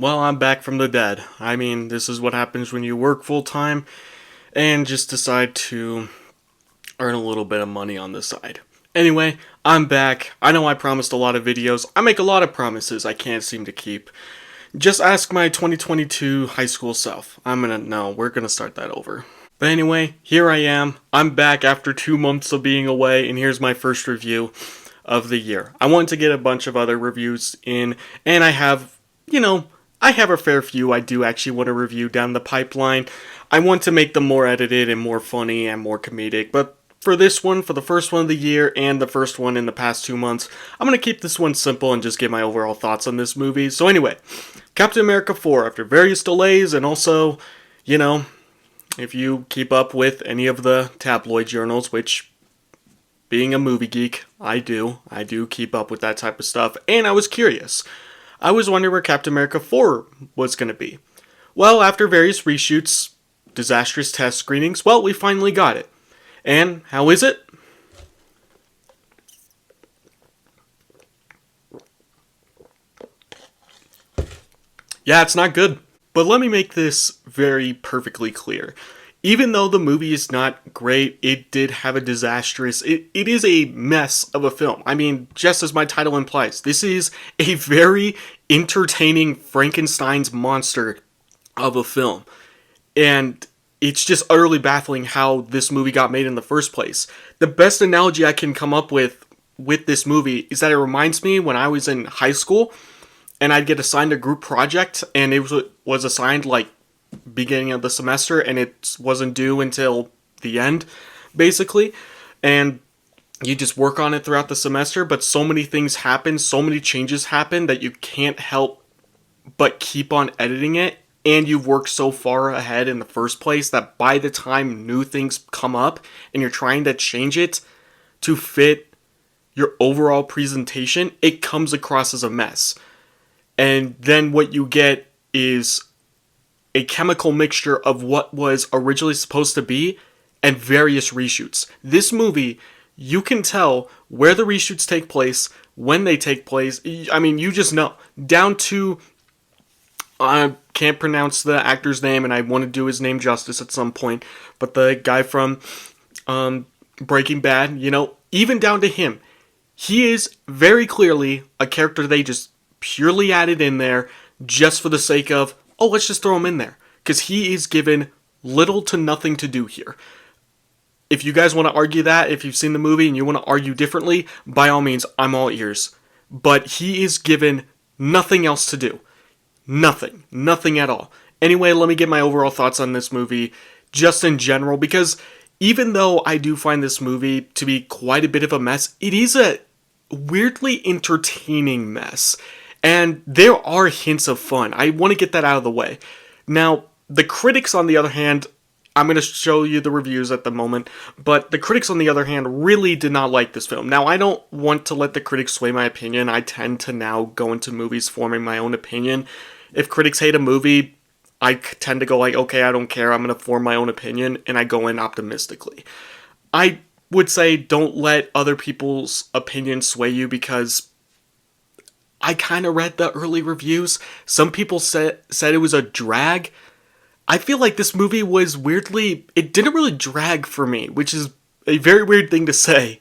Well, I'm back from the dead. I mean, this is what happens when you work full time and just decide to earn a little bit of money on the side. Anyway, I'm back. I know I promised a lot of videos. I make a lot of promises I can't seem to keep. Just ask my 2022 high school self. We're gonna start that over. But anyway, here I am. I'm back after 2 months of being away, and here's my first review of the year. I wanted to get a bunch of other reviews in, and I have a fair few I do actually want to review down the pipeline. I want to make them more edited and more funny and more comedic, but for this one, for the first one of the year and the first one in the past 2 months, I'm going to keep this one simple and just give my overall thoughts on this movie. So anyway, Captain America 4, after various delays and also, if you keep up with any of the tabloid journals, which, being a movie geek, I do keep up with that type of stuff, and I was curious. I was wondering where Captain America 4 was going to be. Well, after various reshoots, disastrous test screenings, well, we finally got it. And how is it? Yeah, it's not good. But let me make this very perfectly clear. Even though the movie is not great, it did have a disastrous, it is a mess of a film. I mean, just as my title implies, this is a very entertaining Frankenstein's monster of a film. And it's just utterly baffling how this movie got made in the first place. The best analogy I can come up with this movie is that it reminds me when I was in high school and I'd get assigned a group project, and it was assigned like beginning of the semester, and it wasn't due until the end, basically. And you just work on it throughout the semester, but so many things happen, so many changes happen that you can't help but keep on editing it. And you've worked so far ahead in the first place that by the time new things come up and you're trying to change it to fit your overall presentation, it comes across as a mess. And then what you get is a chemical mixture of what was originally supposed to be and various reshoots. This movie, you can tell where the reshoots take place, when they take place. I mean, you just know. Down to, I can't pronounce the actor's name, and I want to do his name justice at some point, but the guy from Breaking Bad, even down to him. He is very clearly a character they just purely added in there just for the sake of, oh, let's just throw him in there. Because he is given little to nothing to do here. If you guys want to argue that, if you've seen the movie and you want to argue differently, by all means, I'm all ears. But he is given nothing else to do. Nothing. Nothing at all. Anyway, let me get my overall thoughts on this movie, just in general, because even though I do find this movie to be quite a bit of a mess, it is a weirdly entertaining mess. And there are hints of fun. I want to get that out of the way. Now, the critics, on the other hand, I'm going to show you the reviews at the moment, but the critics, on the other hand, really did not like this film. Now, I don't want to let the critics sway my opinion. I tend to now go into movies forming my own opinion. If critics hate a movie, I tend to go like, okay, I don't care, I'm going to form my own opinion, and I go in optimistically. I would say don't let other people's opinions sway you, because I kind of read the early reviews. Some people said it was a drag. I feel like this movie was weirdly, it didn't really drag for me, which is a very weird thing to say.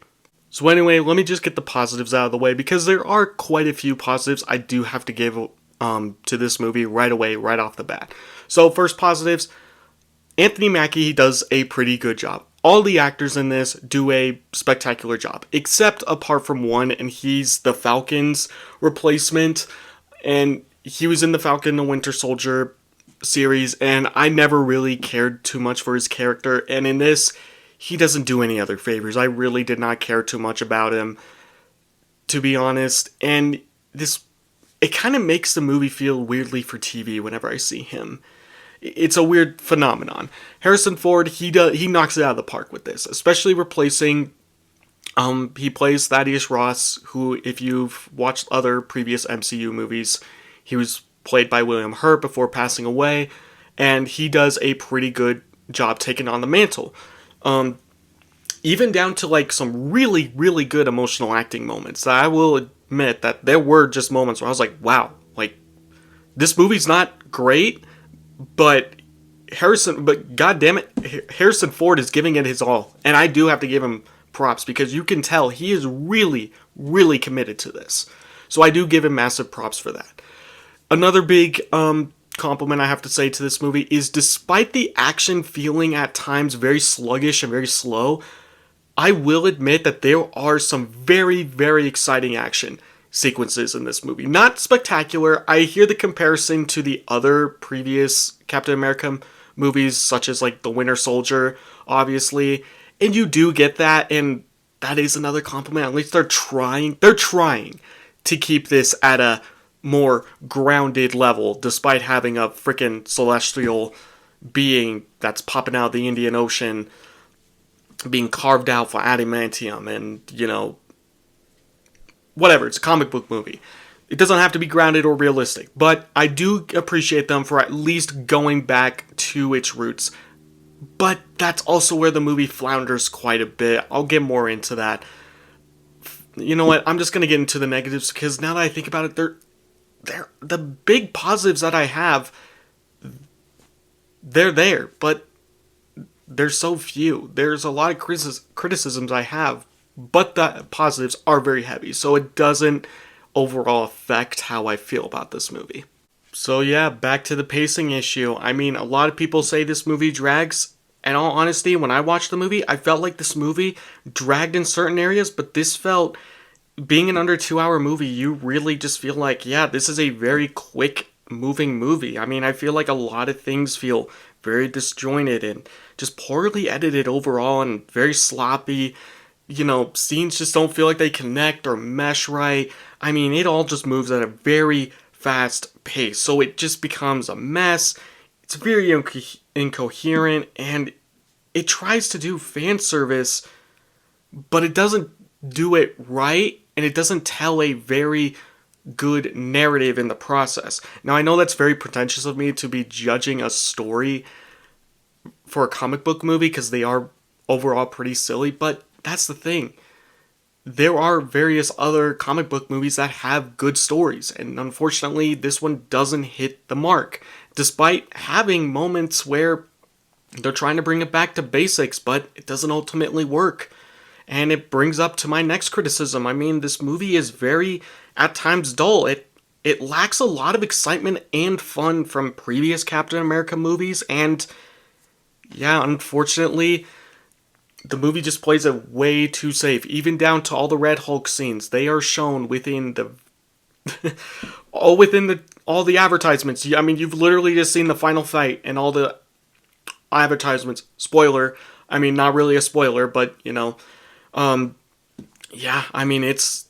So anyway, let me just get the positives out of the way, because there are quite a few positives I do have to give to this movie right away, right off the bat. So first positives, Anthony Mackie does a pretty good job. All the actors in this do a spectacular job, except apart from one, and he's the Falcon's replacement, and he was in the Falcon and the Winter Soldier series, and I never really cared too much for his character, and in this, he doesn't do any other favors. I really did not care too much about him, to be honest, and it kind of makes the movie feel weirdly for TV whenever I see him. It's a weird phenomenon. Harrison Ford, he knocks it out of the park with this, especially replacing, he plays Thaddeus Ross, who, if you've watched other previous MCU movies, he was played by William Hurt before passing away, and he does a pretty good job taking on the mantle. Even down to like some really, really good emotional acting moments. I will admit that there were just moments where I was like, wow, like, This movie's not great, but God damn it, Harrison Ford is giving it his all. And I do have to give him props because you can tell he is really, really committed to this. So I do give him massive props for that. Another big compliment I have to say to this movie is despite the action feeling at times very sluggish and very slow, I will admit that there are some very, very exciting action sequences in this movie. Not spectacular. I hear the comparison to the other previous Captain America movies, such as like The Winter Soldier, obviously. And you do get that, and that is another compliment. At least they're trying. They're trying to keep this at a more grounded level, despite having a freaking celestial being that's popping out of the Indian Ocean, being carved out for adamantium, and, you know, whatever, it's a comic book movie. It doesn't have to be grounded or realistic, but I do appreciate them for at least going back to its roots. But that's also where the movie flounders quite a bit. I'll get more into that. You know what, I'm just going to get into the negatives, because now that I think about it, they're the big positives that I have, they're there, but there's so few. There's a lot of criticisms I have, but the positives are very heavy, so it doesn't overall affect how I feel about this movie. So yeah, back to the pacing issue. I mean, a lot of people say this movie drags. In all honesty, when I watched the movie, I felt like this movie dragged in certain areas, but this felt, being an under 2-hour movie, you really just feel like, yeah, this is a very quick moving movie. I mean, I feel like a lot of things feel very disjointed and just poorly edited overall and very sloppy. You know, scenes just don't feel like they connect or mesh right. I mean, it all just moves at a very fast pace, so it just becomes a mess. It's very incoherent, and it tries to do fan service, but it doesn't do it right, and it doesn't tell a very good narrative in the process. Now, I know that's very pretentious of me to be judging a story for a comic book movie, because they are overall pretty silly, but that's the thing. There are various other comic book movies that have good stories, and unfortunately, this one doesn't hit the mark, despite having moments where they're trying to bring it back to basics, but it doesn't ultimately work. And it brings up to my next criticism. I mean, this movie is very, at times, dull. It lacks a lot of excitement and fun from previous Captain America movies, and yeah, unfortunately, the movie just plays it way too safe, even down to all the Red Hulk scenes. They are shown within the all the advertisements. I mean, you've literally just seen the final fight and all the advertisements. Spoiler. I mean, not really a spoiler, but you know, yeah. I mean, it's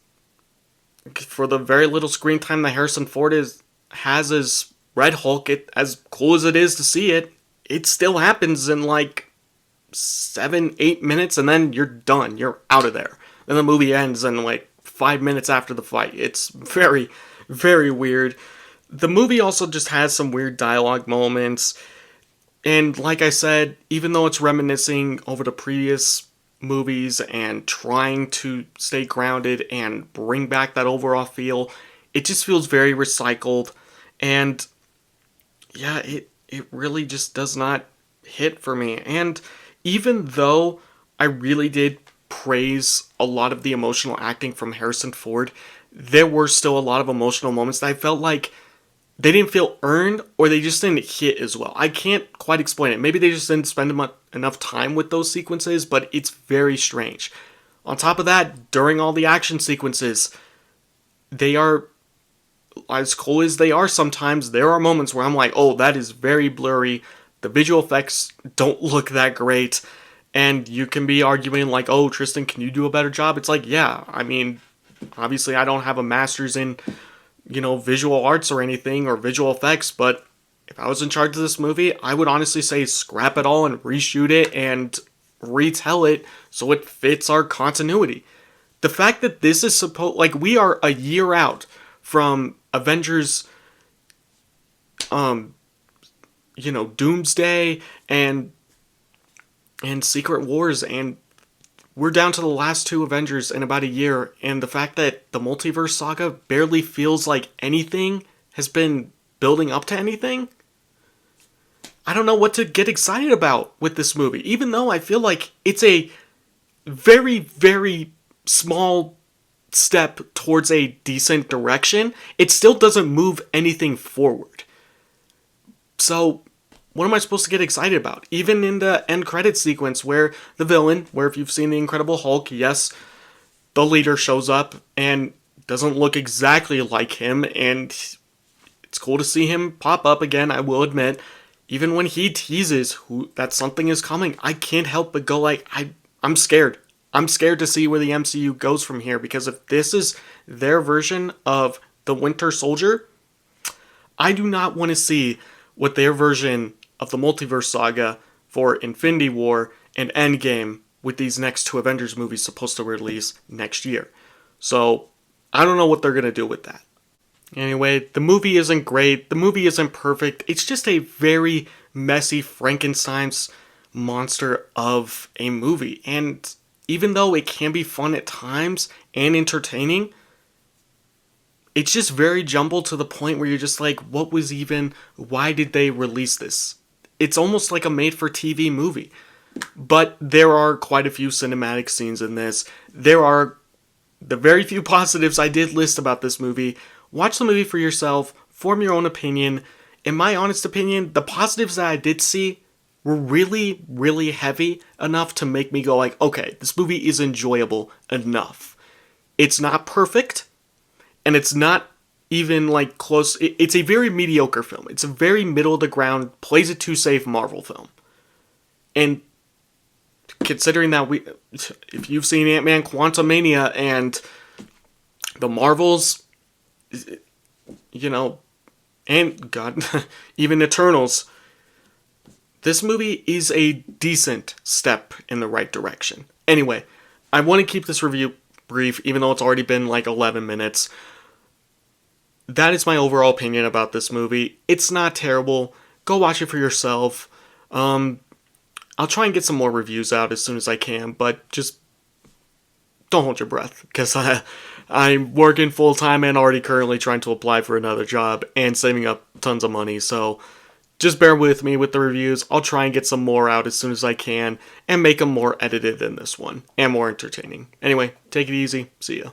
for the very little screen time that Harrison Ford has as Red Hulk. It, as cool as it is to see it, it still happens in like 7-8 minutes, and then you're done. You're out of there. Then the movie ends in like 5 minutes after the fight. It's very, very weird. The movie also just has some weird dialogue moments. And like I said, even though it's reminiscing over the previous movies and trying to stay grounded and bring back that overall feel, it just feels very recycled. And yeah, it really just does not hit for me. And even though I really did praise a lot of the emotional acting from Harrison Ford, there were still a lot of emotional moments that I felt like they didn't feel earned, or they just didn't hit as well. I can't quite explain it. Maybe they just didn't spend enough time with those sequences, but it's very strange. On top of that, during all the action sequences, they are, as cool as they are sometimes, there are moments where I'm like, oh, that is very blurry. The visual effects don't look that great. And you can be arguing like, oh, Tristan, can you do a better job? It's like, yeah, I mean, obviously I don't have a master's in, you know, visual arts or anything, or visual effects, but if I was in charge of this movie, I would honestly say scrap it all and reshoot it and retell it so it fits our continuity. The fact that this is we are a year out from Avengers, you know, Doomsday and Secret Wars, and we're down to the last two Avengers in about a year, and the fact that the multiverse saga barely feels like anything has been building up to anything, I don't know what to get excited about with this movie. Even though I feel like it's a very, very small step towards a decent direction, it still doesn't move anything forward. So, what am I supposed to get excited about? Even in the end credit sequence where the villain, where if you've seen The Incredible Hulk, yes, the leader shows up and doesn't look exactly like him, and it's cool to see him pop up again, I will admit. Even when he teases that something is coming, I can't help but go like, I'm scared. I'm scared to see where the MCU goes from here, because if this is their version of the Winter Soldier, I do not want to see what their version of the multiverse saga for Infinity War and Endgame with these next two Avengers movies supposed to release next year. So, I don't know what they're going to do with that. Anyway, the movie isn't great. The movie isn't perfect. It's just a very messy Frankenstein's monster of a movie. And even though it can be fun at times and entertaining, it's just very jumbled to the point where you're just like, why did they release this? It's almost like a made-for-TV movie. But there are quite a few cinematic scenes in this. There are the very few positives I did list about this movie. Watch the movie for yourself, form your own opinion. In my honest opinion, the positives that I did see were really, really heavy enough to make me go like, okay, this movie is enjoyable enough. It's not perfect, and it's not even like close. It's a very mediocre film. It's a very middle of the ground, plays it too safe Marvel film. And considering that if you've seen Ant-Man Quantumania and the Marvels, and God, even Eternals, this movie is a decent step in the right direction. Anyway, I want to keep this review brief, even though it's already been like 11 minutes. That is my overall opinion about this movie. It's not terrible. Go watch it for yourself. I'll try and get some more reviews out as soon as I can, but just don't hold your breath, because I'm working full-time and already currently trying to apply for another job and saving up tons of money, so just bear with me with the reviews. I'll try and get some more out as soon as I can and make them more edited than this one and more entertaining. Anyway, take it easy. See ya.